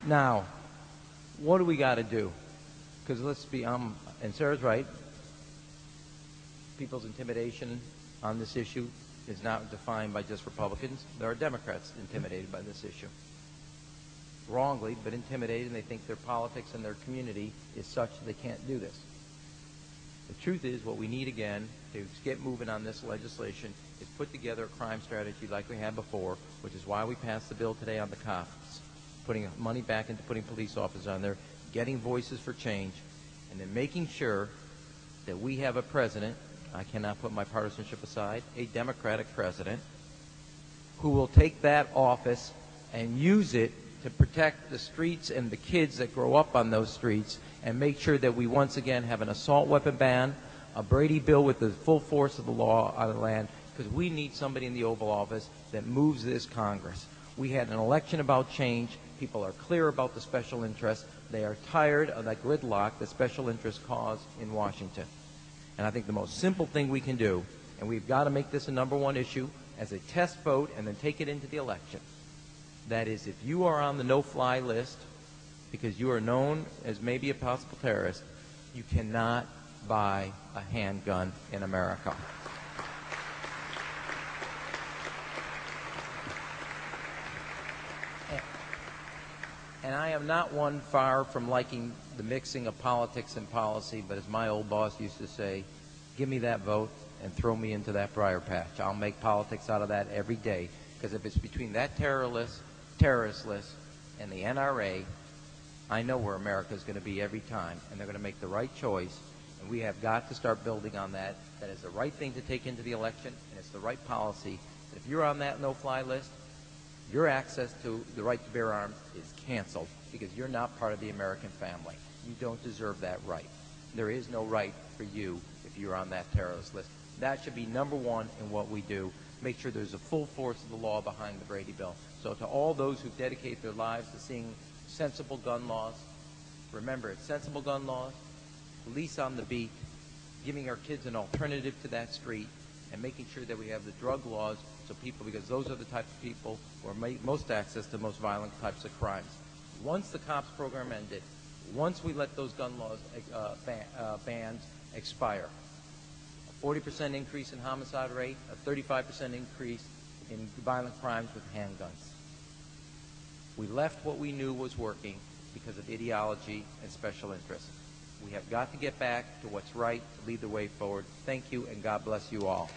Now, what do we got to do? Because let's be, and Sarah's right, people's intimidation on this issue is not defined by just Republicans. There are Democrats intimidated by this issue. Wrongly, but intimidated, and they think their politics and their community is such that they can't do this. The truth is, what we need again to get moving on this legislation is put together a crime strategy like we had before, which is why we passed the bill today on the cops, putting money back into putting police officers on there, getting voices for change, and then making sure that we have a president, I cannot put my partisanship aside, a Democratic president, who will take that office and use it to protect the streets and the kids that grow up on those streets, and make sure that we once again have an assault weapon ban, a Brady bill with the full force of the law on the land, because we need somebody in the Oval Office that moves this Congress. We had an election about change. People are clear about the special interests. They are tired of that gridlock that special interests cause in Washington. And I think the most simple thing we can do, and we've got to make this a #1 issue as a test vote and then take it into the election, that is, if you are on the no-fly list because you are known as maybe a possible terrorist, you cannot buy a handgun in America. And I am not one far from liking the mixing of politics and policy, but as my old boss used to say, give me that vote and throw me into that briar patch. I'll make politics out of that every day, because if it's between that terrorist list and the NRA, I know where America is going to be every time, and they're going to make the right choice, and we have got to start building on that. That is the right thing to take into the election, and it's the right policy. If you're on that no-fly list, your access to the right to bear arms is canceled because you're not part of the American family. You don't deserve that right. There is no right for you if you're on that terrorist list. That should be #1 in what we do. Make sure there's a full force of the law behind the Brady bill. So to all those who dedicate their lives to seeing sensible gun laws, remember, it's sensible gun laws, police on the beat, giving our kids an alternative to that street, and making sure that we have the drug laws so people, because those are the types of people who are most access to most violent types of crimes. Once the cops program ended, once we let those gun laws bans expire, a 40% increase in homicide rate, a 35% increase in violent crimes with handguns. We left what we knew was working because of ideology and special interests. We have got to get back to what's right to lead the way forward. Thank you, and God bless you all.